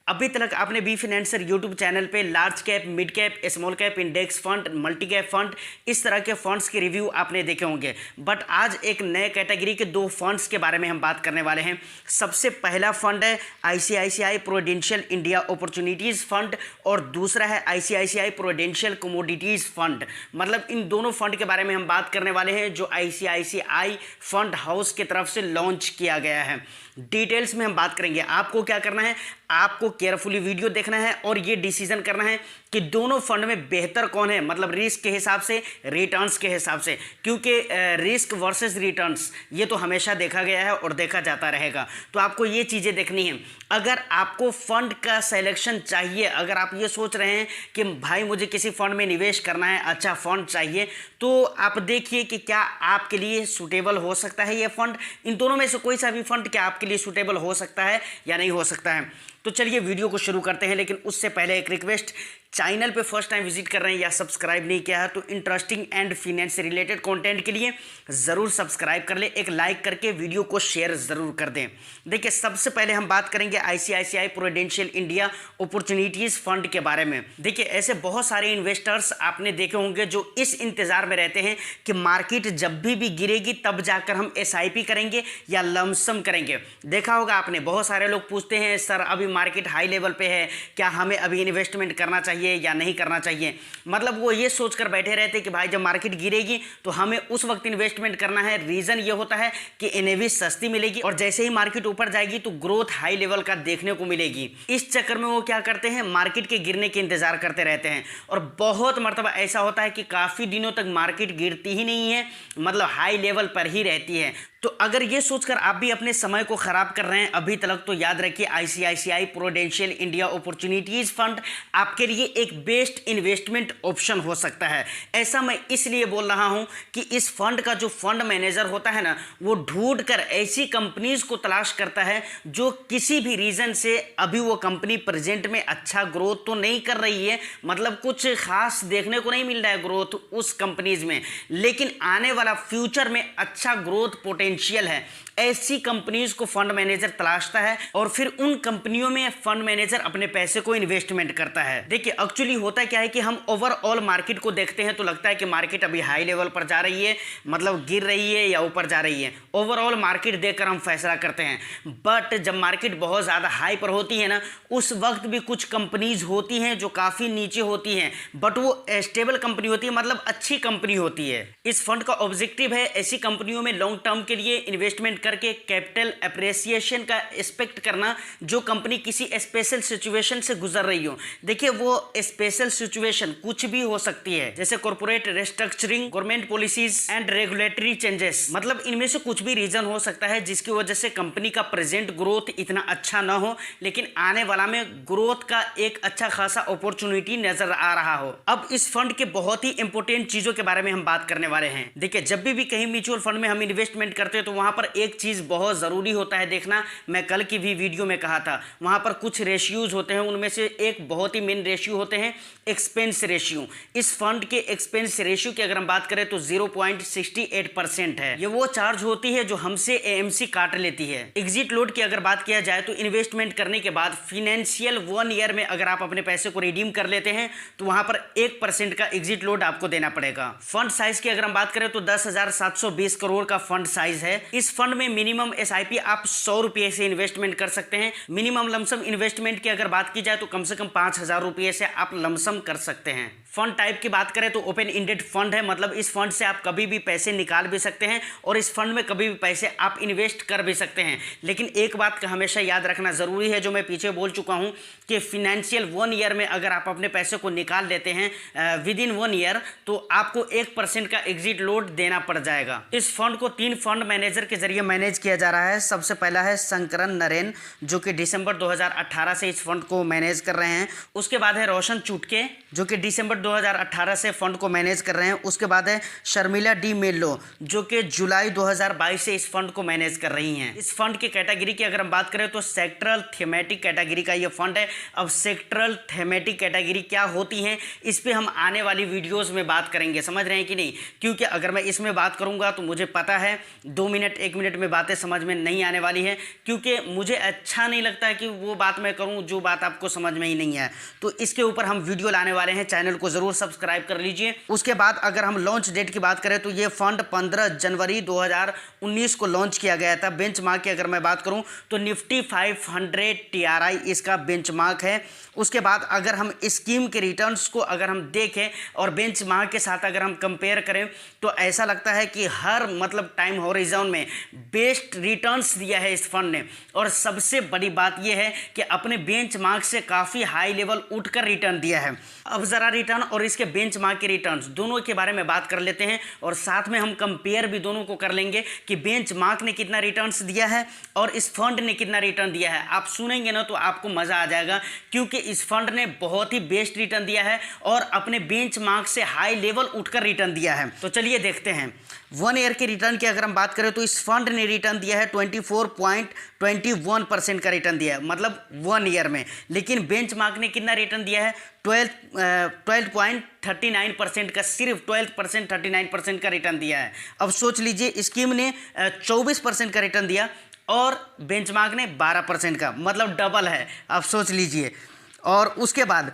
अभी तक आपने बी फाइनेंसर यूट्यूब चैनल पे large cap, mid cap, small cap, index fund, multi cap fund, इस तरह के फंड्स के रिव्यू आपने देखे होंगे। बट आज एक नए कैटेगरी के दो फंड्स के बारे में हम बात करने वाले हैं। सबसे पहला फंड है ICICI prudential India opportunities fund और दूसरा है आईसीआईसीआई प्रूडेंशियल कमोडिटीज़ फंड। मतलब इन दोनों फंड के बारे में हम बात करने वाले हैं जो आईसीआईसीआई फंड हाउस की तरफ से लॉन्च किया गया है। डिटेल्स में हम बात करेंगे। आपको क्या करना है, आपको केयरफुली वीडियो देखना है और ये डिसीजन करना है कि दोनों फंड में बेहतर कौन है, मतलब रिस्क के हिसाब से, रिटर्न्स के हिसाब से, क्योंकि रिस्क वर्सेस रिटर्न्स ये तो हमेशा देखा गया है और देखा जाता रहेगा। तो आपको ये चीज़ें देखनी है। अगर आपको फंड का सिलेक्शन चाहिए, अगर आप ये सोच रहे हैं कि भाई मुझे किसी फंड में निवेश करना है, अच्छा फंड चाहिए, तो आप देखिए कि क्या आपके लिए सूटेबल हो सकता है ये फंड। इन दोनों में से कोई सा भी फंड क्या आपके लिए सूटेबल हो सकता है या नहीं हो सकता है। तो चलिए वीडियो को शुरू करते हैं, लेकिन उससे पहले एक रिक्वेस्ट, चैनल पे फर्स्ट टाइम विजिट कर रहे हैं या सब्सक्राइब नहीं किया है तो इंटरेस्टिंग एंड फिनेंस से रिलेटेड कंटेंट के लिए ज़रूर सब्सक्राइब कर ले, एक लाइक करके वीडियो को शेयर ज़रूर कर दें। देखिए सबसे पहले हम बात करेंगे ICICI prudential India opportunities fund के बारे में। देखिए ऐसे बहुत सारे इन्वेस्टर्स आपने देखे होंगे जो इस इंतज़ार में रहते हैं कि मार्केट जब भी गिरेगी तब जाकर हम एसआईपी करेंगे या लमसम करेंगे। देखा होगा आपने, बहुत सारे लोग पूछते हैं सर अभी मार्केट हाई लेवल पे है, क्या हमें अभी इन्वेस्टमेंट करना चाहिए या नहीं करना चाहिए। मतलब वो ये सोचकर बैठे रहते कि भाई जब मार्केट गिरेगी तो हमें उस वक्त इन्वेस्टमेंट करना है। रीज़न ये होता है कि एनएवी सस्ती मिलेगी और जैसे ही मार्केट ऊपर जाएगी तो ग्रोथ हाई लेवल का देखने को मिलेगी। इस चक्कर में वो क्या करते हैं, मार्केट के गिरने के इंतजार करते रहते हैं और बहुत मरतबा ऐसा होता है कि काफ़ी दिनों तक मार्केट गिरती ही नहीं है, मतलब हाई लेवल पर ही रहती है। तो अगर ये सोचकर आप भी अपने समय को खराब कर रहे हैं अभी तक, तो याद रखिए ICICI prudential India opportunities fund आपके लिए एक बेस्ट इन्वेस्टमेंट ऑप्शन हो सकता है। ऐसा मैं इसलिए बोल रहा हूं कि इस फंड का जो फंड मैनेजर होता है ना, वो ढूंढकर ऐसी कंपनीज को तलाश करता है जो किसी भी रीज़न से अभी वो कंपनी प्रेजेंट में अच्छा ग्रोथ तो नहीं कर रही है, मतलब कुछ खास देखने को नहीं मिल रहा है ग्रोथ उस कंपनीज में, लेकिन आने वाला फ्यूचर में अच्छा ग्रोथ पोटेंशियल है। ऐसी कंपनीज को फंड मैनेजर तलाशता है और फिर उन कंपनियों में फंड मैनेजर अपने पैसे को इन्वेस्टमेंट करता है। देखिए एक्चुअली होता क्या है कि हम ओवरऑल मार्केट को देखते हैं तो लगता है कि मार्केट अभी हाई लेवल पर जा रही है, मतलब गिर रही है या ऊपर जा रही है। ओवरऑल मार्केट देखकर हम फैसला करते हैं। बट जब मार्केट बहुत ज़्यादा हाई पर होती है ना, उस वक्त भी कुछ कंपनीज होती हैं जो काफ़ी नीचे होती हैं, बट वो स्टेबल कंपनी होती है, मतलब अच्छी कंपनी होती है। इस फंड का ऑब्जेक्टिव है ऐसी कंपनियों में लॉन्ग टर्म के लिए इन्वेस्टमेंट करके कैपिटल अप्रिसिएशन का एक्सपेक्ट करना जो कंपनी किसी स्पेशल सिचुएशन से गुजर रही हो। देखिए वो स्पेशल सिचुएशन कुछ भी हो सकती है, जैसे corporate restructuring, government policies and regulatory changes, मतलब इनमें से कुछ भी रीजन हो सकता है जिसकी वजह से कंपनी का प्रेजेंट ग्रोथ इतना अच्छा ना हो, लेकिन आने वाला में ग्रोथ का एक अच्छा खासा अपॉर्चुनिटी नजर आ रहा हो। अब इस फंड के बहुत ही इंपॉर्टेंट चीजों के बारे में हम बात करने वाले हैं। देखिए जब भी कहीं म्यूचुअल फंड में हम इन्वेस्टमेंट करते हैं तो वहां पर एक चीज बहुत जरूरी होता है देखना, मैं कल की भी वीडियो में कहा था, वहां पर कुछ रेशियोज होते हैं, उनमें से एक बहुत ही मेन रेशियो होते हैं एक्सपेंस रेशियो। इस फंड के एक्सपेंस रेशियो की अगर हम बात करें तो 0.68% है। ये वो चार्ज होती है जो हमसे एएमसी काट लेती है। एग्जिट लोड की अगर बात किया जाए तो इन्वेस्टमेंट करने के बाद फिनेंशियल 1 ईयर में अगर आप अपने पैसे को रिडीम कर लेते हैं तो वहां पर 1% का एग्जिट लोड आपको देना पड़ेगा। फंड साइज की अगर हम बात करें तो 10,720 करोड़ का फंड साइज है। इस फंड में मिनिमम एसआईपी आप 100 रुपये से इन्वेस्टमेंट कर सकते हैं। मिनिमम लमसम इन्वेस्टमेंट की अगर बात की जाए तो कम से कम 5,000 रुपये से आप लमसम कर सकते हैं। फंड टाइप की बात करें तो ओपन एंडेड फंड है, मतलब इस फंड से आप कभी भी पैसे निकाल भी सकते हैं और इस फंड में कभी भी पैसे आप इन्वेस्ट कर भी सकते हैं। लेकिन एक बात का हमेशा याद रखना जरूरी है जो मैं पीछे बोल चुका हूं कि फिनेंशियल 1 ईयर में अगर आप अपने पैसे को निकाल लेते हैं विद इन 1 ईयर तो आपको 1% का एग्जिट लोड देना पड़ जाएगा। इस फंड को 3 फंड मैनेजर के जरिए मैनेज किया जा रहा है। सबसे पहला है शंकरन नरेन जो कि दिसंबर 2018 से इस फंड को मैनेज कर रहे हैं। उसके बाद है रोशन चुटके जो कि दिसंबर 2018 से फंड को मैनेज कर रहे हैं। उसके बाद है शर्मिला डी मेलो जो कि जुलाई 2022 से इस फंड को मैनेज कर रही हैं। इस फंड की कैटेगरी की अगर हम बात करें तो सेक्टरल थीमेटिक कैटेगरी का ये फंड है। अब सेक्टरल थीमेटिक कैटेगरी क्या होती हैं इस पे हम आने वाली वीडियोस में बात करेंगे, समझ रहे हैं कि नहीं, क्योंकि अगर मैं इसमें बात करूंगा तो मुझे पता है 2 मिनट 1 मिनट में बातें समझ में नहीं आने वाली है, क्योंकि मुझे अच्छा नहीं लगता है कि वो बात मैं करूं जो बात आपको समझ में ही नहीं है। तो इसके ऊपर हम वीडियो लाने वाले हैं, चैनल को ज़रूर सब्सक्राइब कर लीजिए। उसके बाद अगर हम लॉन्च डेट की बात करें तो ये फंड 15 जनवरी 2019 को लॉन्च किया गया था। बेंचमार्क की अगर मैं बात करूं तो निफ्टी 500 TRI इसका बेंचमार्क है। उसके बाद अगर हम स्कीम के रिटर्न्स को अगर हम देखें और बेंचमार्क के साथ अगर हम कंपेयर करें तो ऐसा लगता है कि हर मतलब टाइम हॉरिजॉन में बेस्ट रिटर्न्स दिया है इस फंड ने। और सबसे बड़ी बात यह है कि अपने बेंचमार्क से काफ़ी हाई लेवल उठकर रिटर्न दिया है। अब ज़रा रिटर्न और इसके बेंचमार्क के रिटर्न्स दोनों के बारे में बात कर लेते हैं और साथ में हम कंपेयर भी दोनों को कर लेंगे कि बेंचमार्क ने कितना रिटर्न्स दिया है और इस फंड ने कितना रिटर्न दिया है। आप सुनेंगे ना तो आपको मज़ा आ जाएगा, क्योंकि इस फंड ने बहुत ही बेस्ट रिटर्न दिया है और अपने बेंचमार्क से हाई लेवल उठकर रिटर्न दिया है। तो चलिए देखते हैं 1 ईयर के रिटर्न की अगर हम बात करें तो इस फंड ने रिटर्न दिया है 24.21% का रिटर्न दिया है, मतलब 1 ईयर में। लेकिन बेंचमार्क ने कितना रिटर्न दिया है 12.39% का, सिर्फ 12% 39% का रिटर्न दिया है। अब सोच लीजिए स्कीम ने 24% का रिटर्न दिया और बेंचमार्क ने 12% का, मतलब डबल है। अब सोच लीजिए। और उसके बाद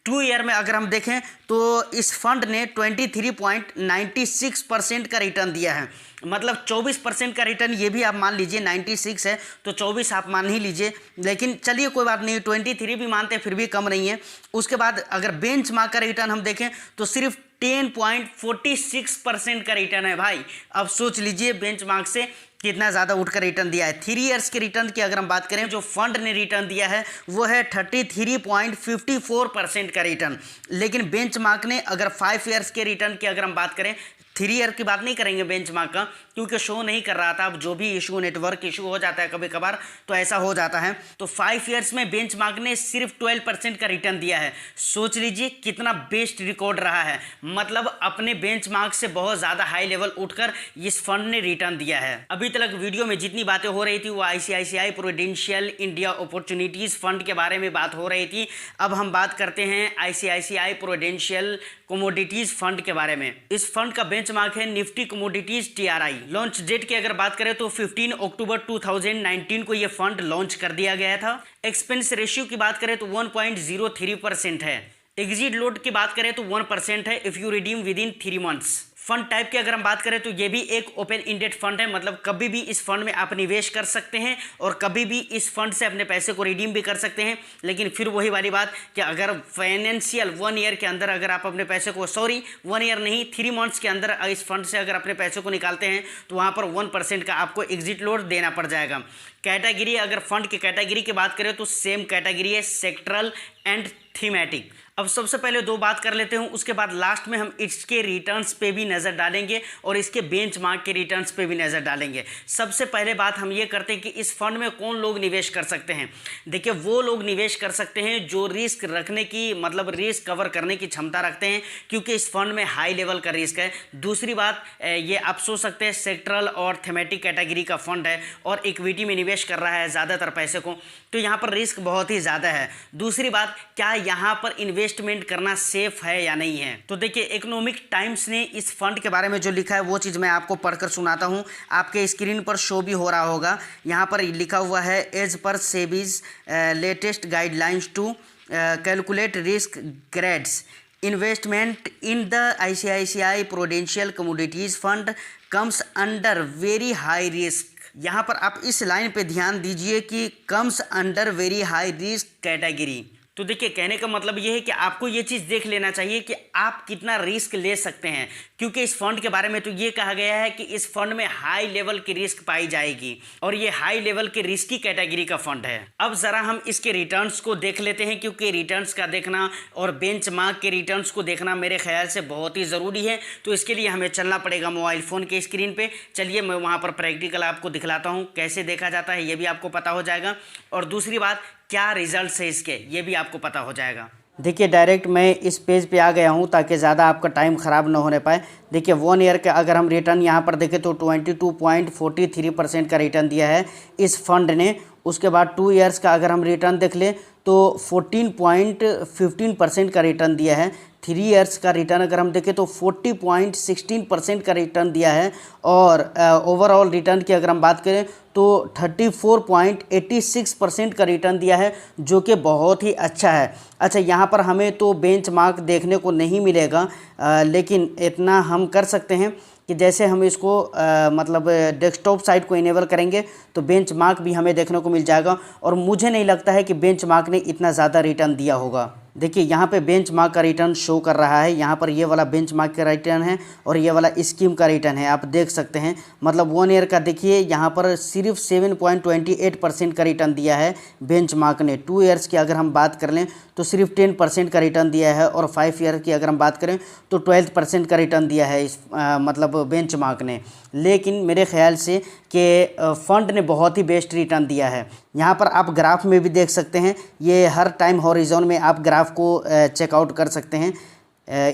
2 ईयर में अगर हम देखें तो इस फंड ने 23.96% का रिटर्न दिया है, मतलब 24% का रिटर्न। ये भी आप मान लीजिए 96 है तो 24 आप मान ही लीजिए, लेकिन चलिए कोई बात नहीं, 23 भी मानते हैं फिर भी कम नहीं है। उसके बाद अगर बेंचमार्क का रिटर्न हम देखें तो सिर्फ 10.46% का रिटर्न है भाई। अब सोच लीजिए बेंचमार्क से कितना ज़्यादा उठकर रिटर्न दिया है। 3 ईयर्स के रिटर्न की अगर हम बात करें, जो फंड ने रिटर्न दिया है वो है 33.54% का रिटर्न। लेकिन बेंचमार्क ने अगर 5 ईयर्स के रिटर्न की अगर हम बात करें, 3 ईयर की बात नहीं करेंगे बेंचमार्क का, क्योंकि शो नहीं कर रहा था। अब जो भी इशू, नेटवर्क इशू हो जाता है कभी कभार, तो ऐसा हो जाता है। तो 5 ईयर्स में बेंचमार्क ने सिर्फ 12% का रिटर्न दिया है। सोच लीजिए कितना बेस्ट रिकॉर्ड रहा है, मतलब अपने बेंचमार्क से बहुत ज़्यादा हाई लेवल उठकर इस फंड ने रिटर्न दिया है। अभी तक वीडियो में जितनी बातें हो रही थी वो ICICI prudential India opportunities fund के बारे में बात हो रही थी। अब हम बात करते हैं ICICI प्रूडेंशियल कमोडिटीज़ फंड के बारे में। इस फंड का बेंचमार्क है Nifty commodities TRI। Launch date की अगर बात करें तो 15 अक्टूबर 2019 को यह फंड लॉन्च कर दिया गया था। एक्सपेंस रेशियो की बात करें तो 1.03% है। एग्जिट लोड की बात करें तो 1% है if you redeem with in 3 months. Fund type की अगर हम बात करें तो ये भी एक ओपन इंडेड फंड है, मतलब कभी भी इस फंड में आप निवेश कर सकते हैं और कभी भी इस फंड से अपने पैसे को रिडीम भी कर सकते हैं। लेकिन फिर वही वाली बात कि अगर फाइनेंशियल 1 ईयर के अंदर अगर आप अपने पैसे को 1 ईयर नहीं 3 मंथ्स के अंदर इस फंड से अगर अपने पैसे को निकालते हैं तो वहाँ पर 1% का आपको एग्जिट लोड देना पड़ जाएगा। कैटेगरी, अगर फंड की कैटेगरी की बात करें तो सेम कैटेगरी है, सेक्टरल एंड थीमेटिक। अब सबसे पहले 2 बात कर लेते हैं, उसके बाद लास्ट में हम इसके रिटर्न्स पे भी नज़र डालेंगे और इसके बेंचमार्क के रिटर्न्स पे भी नज़र डालेंगे। सबसे पहले बात हम ये करते हैं कि इस फंड में कौन लोग निवेश कर सकते हैं। देखिए, वो लोग निवेश कर सकते हैं जो रिस्क रखने की, मतलब रिस्क कवर करने की क्षमता रखते हैं, क्योंकि इस फंड में हाई लेवल का रिस्क है। दूसरी बात, ये आप सोच सकते हैं सेक्टरल और थीमेटिक कैटेगरी का फंड है और इक्विटी में निवेश कर रहा है ज़्यादातर पैसे को, तो यहाँ पर रिस्क बहुत ही ज़्यादा है। दूसरी बात, क्या यहाँ पर इन्वेस्टमेंट करना सेफ है या नहीं है। तो देखिए, इकोनॉमिक टाइम्स ने इस फंड के बारे में जो लिखा है वो चीज़ मैं आपको पढ़कर सुनाता हूँ। आपके स्क्रीन पर शो भी हो रहा होगा। यहाँ पर लिखा हुआ है, as per SEBI's latest guidelines to calculate risk grades, investment in the ICICI prudential commodities fund comes under very high risk. यहाँ पर आप इस लाइन पे ध्यान दीजिए कि comes under very high risk category. तो देखिए, कहने का मतलब ये है कि आपको ये चीज़ देख लेना चाहिए कि आप कितना रिस्क ले सकते हैं, क्योंकि इस फंड के बारे में तो ये कहा गया है कि इस फंड में हाई लेवल की रिस्क पाई जाएगी और ये हाई लेवल की रिस्की कैटेगरी का फंड है। अब ज़रा हम इसके रिटर्न्स को देख लेते हैं, क्योंकि रिटर्न्स का देखना और बेंचमार्क के रिटर्न्स को देखना मेरे ख्याल से बहुत ही ज़रूरी है। तो इसके लिए हमें चलना पड़ेगा मोबाइल फ़ोन के स्क्रीन पर। चलिए, मैं वहाँ पर प्रैक्टिकल आपको दिखलाता हूँ कैसे देखा जाता है, ये भी आपको पता हो जाएगा। और दूसरी बात, क्या रिजल्ट्स है इसके, ये भी आपको पता हो जाएगा। देखिए, डायरेक्ट मैं इस पेज पे आ गया हूँ ताकि ज़्यादा आपका टाइम ख़राब ना होने पाए। देखिए, 1 ईयर का अगर हम रिटर्न यहाँ पर देखें तो 22.43% का रिटर्न दिया है इस फंड ने उसके बाद 2 ईयर्स का अगर हम रिटर्न देख लें तो 14.15% का रिटर्न दिया है। 3 ईयर्स का रिटर्न अगर हम देखें तो 40.16% का रिटर्न दिया है। और ओवरऑल रिटर्न की अगर हम बात करें तो 34.86% का रिटर्न दिया है, जो कि बहुत ही अच्छा है। अच्छा, यहाँ पर हमें तो बेंचमार्क देखने को नहीं मिलेगा, लेकिन इतना हम कर सकते हैं कि जैसे हम इसको मतलब डेस्कटॉप साइट को इनेबल करेंगे तो बेंचमार्क भी हमें देखने को मिल जाएगा। और मुझे नहीं लगता है कि बेंचमार्क ने इतना ज़्यादा रिटर्न दिया होगा। देखिए यहाँ पे बेंचमार्क का रिटर्न शो कर रहा है, यहाँ पर ये वाला बेंचमार्क का रिटर्न है और ये वाला स्कीम का रिटर्न है, आप देख सकते हैं। मतलब 1 ईयर का देखिए यहाँ पर सिर्फ 7.28% का रिटर्न दिया है बेंचमार्क ने। 2 ईयर्स की अगर हम बात कर लें तो सिर्फ 10% का रिटर्न दिया है। और 5 ईयर की अगर हम बात करें तो 12% का रिटर्न दिया है इस मतलब बेंचमार्क ने। लेकिन मेरे ख्याल से कि फंड ने बहुत ही बेस्ट रिटर्न दिया है। यहाँ पर आप ग्राफ में भी देख सकते हैं, ये हर टाइम हॉरिजॉन में आप ग्राफ को चेकआउट कर सकते हैं।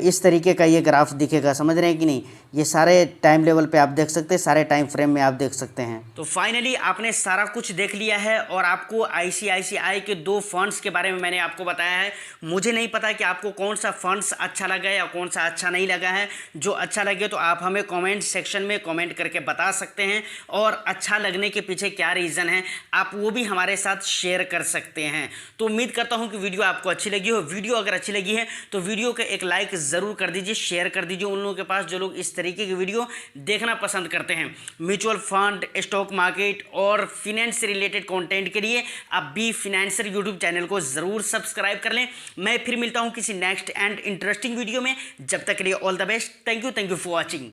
इस तरीके का ये ग्राफ दिखेगा, समझ रहे हैं कि नहीं। ये सारे टाइम लेवल पे आप देख सकते हैं, सारे टाइम फ्रेम में आप देख सकते हैं। तो फाइनली आपने सारा कुछ देख लिया है और आपको आईसीआईसीआई के 2 फंड्स के बारे में मैंने आपको बताया है। मुझे नहीं पता कि आपको कौन सा फंड्स अच्छा लगा या कौन सा अच्छा नहीं लगा है। जो अच्छा लगे तो आप हमें कॉमेंट सेक्शन में कॉमेंट करके बता सकते हैं, और अच्छा लगने के पीछे क्या रीज़न है आप वो भी हमारे साथ शेयर कर सकते हैं। तो उम्मीद करता हूँ कि वीडियो आपको अच्छी लगी हो। वीडियो अगर अच्छी लगी है तो वीडियो का एक लाइक ज़रूर कर दीजिए, शेयर कर दीजिए उन लोगों के पास जो लोग इस तरीके की वीडियो देखना पसंद करते हैं। म्यूचुअल फंड, स्टॉक मार्केट और फिनेंस से रिलेटेड कंटेंट के लिए आप बी फाइनेंसर यूट्यूब चैनल को ज़रूर सब्सक्राइब कर लें। मैं फिर मिलता हूं किसी नेक्स्ट एंड इंटरेस्टिंग वीडियो में। जब तक के लिए all the best. Thank you for watching.